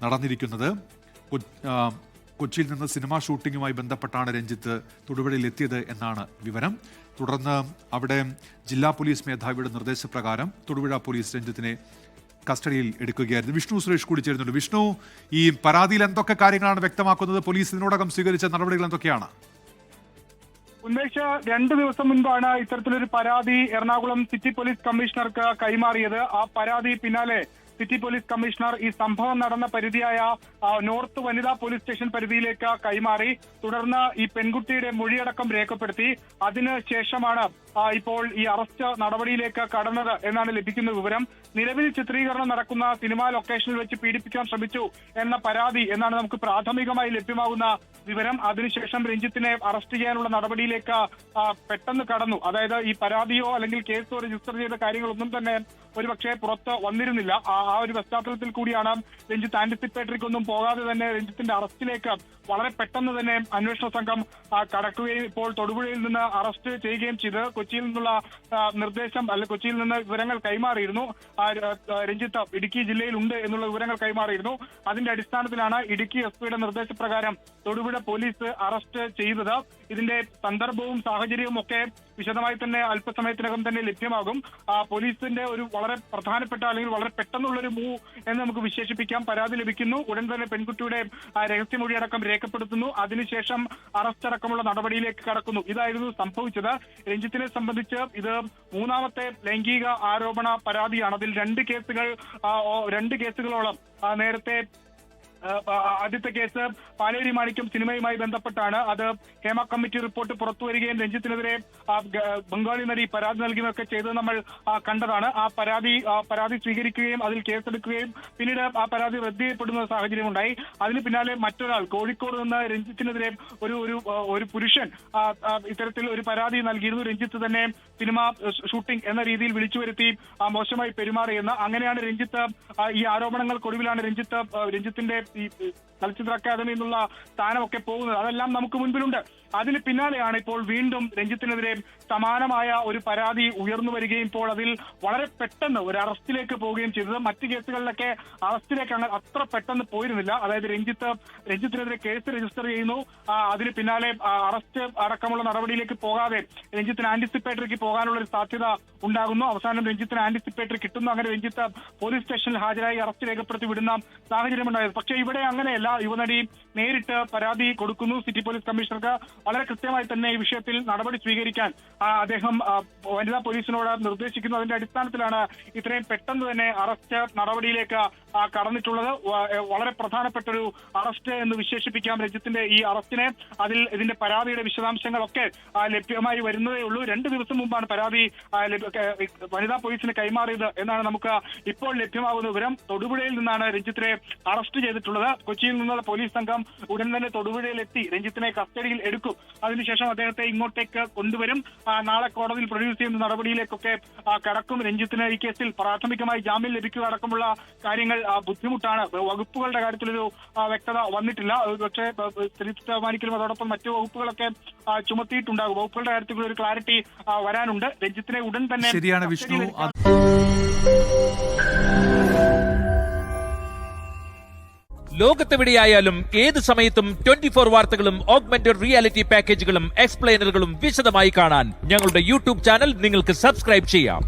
നടന്നിരിക്കുന്നത്. കൊച്ചിയിൽ നിന്ന് സിനിമാ ഷൂട്ടിങ്ങുമായി ബന്ധപ്പെട്ടാണ് രഞ്ജിത്ത് തൊടുപുഴയിൽ എത്തിയത് എന്നാണ് വിവരം. തുടർന്ന് അവിടെ ജില്ലാ പോലീസ് മേധാവിയുടെ നിർദ്ദേശപ്രകാരം തൊടുപുഴ പോലീസ് രഞ്ജിത്തിനെ കസ്റ്റഡിയിൽ എടുക്കുകയായിരുന്നു. വിഷ്ണു സുരേഷ് കൂടി ചേരുന്നുണ്ട്. വിഷ്ണു, ഈ പരാതിയിൽ എന്തൊക്കെ കാര്യങ്ങളാണ് വ്യക്തമാക്കുന്നത്? പോലീസ് ഇതിനോടകം സ്വീകരിച്ച നടപടികൾ എന്തൊക്കെയാണ്? ഉന്മേഷ്, 2 ദിവസം മുൻപാണ് ഇത്തരത്തിലൊരു പരാതി എറണാകുളം സിറ്റി പോലീസ് കമ്മീഷണർക്ക് കൈമാറിയത്. ആ പരാതി പിന്നാലെ സിറ്റി പോലീസ് കമ്മീഷണർ ഈ സംഭവം നടന്ന പരിധിയായ നോർത്ത് വനിതാ പോലീസ് സ്റ്റേഷൻ പരിധിയിലേക്ക് കൈമാറി. തുടർന്ന് ഈ പെൺകുട്ടിയുടെ മൊഴിയടക്കം രേഖപ്പെടുത്തി. അതിനുശേഷമാണ് ഇപ്പോൾ ഈ അറസ്റ്റ് നടപടിയിലേക്ക് കടന്നത് എന്നാണ് ലഭിക്കുന്ന വിവരം. നിലവിൽ ചിത്രീകരണം നടക്കുന്ന സിനിമാ ലൊക്കേഷനിൽ വെച്ച് പീഡിപ്പിക്കാൻ ശ്രമിച്ചു എന്ന പരാതി എന്നാണ് നമുക്ക് പ്രാഥമികമായി ലഭ്യമാകുന്ന വിവരം. അതിനുശേഷം രഞ്ജിത്തിനെ അറസ്റ്റ് ചെയ്യാനുള്ള നടപടിയിലേക്ക് പെട്ടെന്ന് കടന്നു. അതായത് ഈ പരാതിയോ അല്ലെങ്കിൽ കേസോ രജിസ്റ്റർ ചെയ്ത കാര്യങ്ങളൊന്നും തന്നെ ഒരുപക്ഷെ പുറത്ത് വന്നിരുന്നില്ല. ആ ഒരു പശ്ചാത്തലത്തിൽ കൂടിയാണ് രഞ്ജിത്ത് ആന്റിസിപ്പേറ്ററിക്കൊന്നും പോകാതെ തന്നെ രഞ്ജിത്തിന്റെ അറസ്റ്റിലേക്ക് വളരെ പെട്ടെന്ന് തന്നെ അന്വേഷണ സംഘം കടക്കുകയും ഇപ്പോൾ തൊടുപുഴയിൽ നിന്ന് അറസ്റ്റ് ചെയ്യുകയും ചെയ്ത് കൊച്ചിയിൽ നിന്നുള്ള നിർദ്ദേശം കൊച്ചിയിൽ നിന്ന് വിവരങ്ങൾ കൈമാറിയിരുന്നു. രഞ്ജിത്ത് ഇടുക്കി ജില്ലയിൽ ഉണ്ട് എന്നുള്ള വിവരങ്ങൾ കൈമാറിയിരുന്നു. അതിന്റെ അടിസ്ഥാനത്തിലാണ് ഇടുക്കി എസ്പിയുടെ നിർദ്ദേശപ്രകാരം തൊടുപുഴ പോലീസ് അറസ്റ്റ് ചെയ്തത്. ഇതിന്റെ സന്ദർഭവും സാഹചര്യവും ഒക്കെ വിശദമായി തന്നെ അല്പസമയത്തിനകം തന്നെ ലഭ്യമാകും. പോലീസിന്റെ ഒരു വളരെ പ്രധാനപ്പെട്ട അല്ലെങ്കിൽ വളരെ പെട്ടെന്നുള്ളൊരു മൂവ് എന്ന് നമുക്ക് വിശേഷിപ്പിക്കാം. പരാതി ലഭിക്കുന്നു, ഉടൻ തന്നെ പെൺകുട്ടിയുടെ രഹസ്യമൊഴി അടക്കം രേഖപ്പെടുത്തുന്നു. അതിനുശേഷം അറസ്റ്റ് അടക്കമുള്ള നടപടിയിലേക്ക് കടക്കുന്നു. ഇതായിരുന്നു സംഭവിച്ചത്. രഞ്ജിത്തിനെ സംബന്ധിച്ച് ഇത് 3ാമത്തെ ലൈംഗിക ആരോപണ പരാതിയാണ്. അതിൽ 2 കേസുകളോളം നേരത്തെ ആദ്യത്തെ കേസ് പാലേരി മാണിക്യം സിനിമയുമായി ബന്ധപ്പെട്ടാണ്. അത് ഹേമ കമ്മിറ്റി റിപ്പോർട്ട് പുറത്തുവരികയും രഞ്ജിത്തിനെതിരെ ബംഗാളി നടി പരാതി നൽകുകയൊക്കെ ചെയ്തത് നമ്മൾ കണ്ടതാണ്. ആ പരാതി സ്വീകരിക്കുകയും അതിൽ കേസെടുക്കുകയും പിന്നീട് ആ പരാതി റദ്ദ് ചെയ്യപ്പെടുന്ന സാഹചര്യം ഉണ്ടായി. അതിന് പിന്നാലെ മറ്റൊരാൾ കോഴിക്കോട് നിന്ന് രഞ്ജിത്തിനെതിരെ ഒരു പുരുഷൻ ഇത്തരത്തിൽ ഒരു പരാതി നൽകിയിരുന്നു. രഞ്ജിത്ത് തന്നെ സിനിമ ഷൂട്ടിംഗ് എന്ന രീതിയിൽ വിളിച്ചു വരുത്തി മോശമായി പെരുമാറിയെന്ന്. അങ്ങനെയാണ് രഞ്ജിത്ത് ഈ ആരോപണങ്ങൾക്കൊടുവിലാണ് രഞ്ജിത്തിന്റെ ഈ ചലച്ചിത്ര അക്കാദമി എന്നുള്ള സ്ഥാനമൊക്കെ പോകുന്നത്. അതെല്ലാം നമുക്ക് മുൻപിലുണ്ട്. അതിന് പിന്നാലെയാണ് ഇപ്പോൾ വീണ്ടും രഞ്ജിത്തിനെതിരെ സമാനമായ ഒരു പരാതി ഉയർന്നു വരികയും ഇപ്പോൾ അതിൽ വളരെ പെട്ടെന്ന് ഒരു അറസ്റ്റിലേക്ക് പോവുകയും ചെയ്തത്. മറ്റ് കേസുകളിലൊക്കെ അറസ്റ്റിലേക്ക് അത്ര പെട്ടെന്ന് പോയിരുന്നില്ല. അതായത് രഞ്ജിത്തിനെതിരെ കേസ് രജിസ്റ്റർ ചെയ്യുന്നു. അതിന് പിന്നാലെ അറസ്റ്റ് അടക്കമുള്ള നടപടിയിലേക്ക് പോകാതെ രഞ്ജിത്തിന് ആന്റിസിപ്പേറ്ററിക്ക് പോകാനുള്ള ഒരു സാധ്യത ഉണ്ടാകുന്നു. അവസാനം രഞ്ജിത്തിന് ആന്റിസിപ്പേറ്ററി കിട്ടുന്നു. അങ്ങനെ രഞ്ജിത്ത് പോലീസ് സ്റ്റേഷനിൽ ഹാജരായി അറസ്റ്റ് രേഖപ്പെടുത്തി വിടുന്ന സാഹചര്യമുണ്ടായത്. പക്ഷേ ഇവിടെ അങ്ങനെയല്ല. യുവനടി നേരിട്ട് പരാതി കൊടുക്കുന്നു സിറ്റി പോലീസ് കമ്മീഷണർക്ക്. വളരെ കൃത്യമായി തന്നെ ഈ വിഷയത്തിൽ നടപടി സ്വീകരിക്കാൻ അദ്ദേഹം വനിതാ പോലീസിനോട് നിർദ്ദേശിക്കുന്നു. അതിന്റെ അടിസ്ഥാനത്തിലാണ് ഇത്രയും പെട്ടെന്ന് തന്നെ അറസ്റ്റ് നടപടിയിലേക്ക് കടന്നിട്ടുള്ളത്. വളരെ പ്രധാനപ്പെട്ട ഒരു അറസ്റ്റ് എന്ന് വിശേഷിപ്പിക്കാം രഞ്ജിത്തിന്റെ ഈ അറസ്റ്റിനെ. ഇതിന്റെ പരാതിയുടെ വിശദാംശങ്ങളൊക്കെ ലഭ്യമായി വരുന്നതേ ഉള്ളൂ. 2 ദിവസം മുമ്പാണ് പരാതി വനിതാ പോലീസിന് കൈമാറിയത് എന്നാണ് നമുക്ക് ഇപ്പോൾ ലഭ്യമാകുന്ന വിവരം. തൊടുപുഴയിൽ നിന്നാണ് രഞ്ജിത്തിനെ അറസ്റ്റ് ചെയ്തിട്ടുള്ളത്. കൊച്ചിയിൽ നിന്നുള്ള പോലീസ് സംഘം ഉടൻ തന്നെ തൊടുപുഴയിലെത്തി രഞ്ജിത്തിനെ കസ്റ്റഡിയിൽ എടുക്കും. അതിനുശേഷം അദ്ദേഹത്തെ ഇങ്ങോട്ടേക്ക് കൊണ്ടുവരും. നാളെ കോടതിയിൽ പ്രൊഡ്യൂസ് ചെയ്യുന്ന നടപടിയിലേക്കൊക്കെ കടക്കും. രഞ്ജിത്തിന് ഈ കേസിൽ പ്രാഥമികമായി ജാമ്യം ലഭിക്കുക അടക്കമുള്ള കാര്യങ്ങൾ ബുദ്ധിമുട്ടാണ്. വകുപ്പുകളുടെ കാര്യത്തിലൊരു വ്യക്തത വന്നിട്ടില്ല. പക്ഷേ തീരുമാനിക്കലും അതോടൊപ്പം മറ്റു വകുപ്പുകളൊക്കെ ചുമത്തിയിട്ടുണ്ടാകും. വകുപ്പുകളുടെ കാര്യത്തിൽ ഒരു ക്ലാരിറ്റി വരാനുണ്ട്. രഞ്ജിത്തിനെ ഉടൻ തന്നെ ശരിയാണ് വിഷ്ണു. ലോകത്തെവിടെയായാലും ഏത് സമയത്തും 24 വാർത്തകളും ഓഗ്മെന്റഡ് റിയാലിറ്റി പാക്കേജുകളും എക്സ്പ്ലെയിനറുകളും വിശദമായി കാണാൻ ഞങ്ങളുടെ യൂട്യൂബ് ചാനൽ നിങ്ങൾക്ക് സബ്സ്ക്രൈബ് ചെയ്യാം.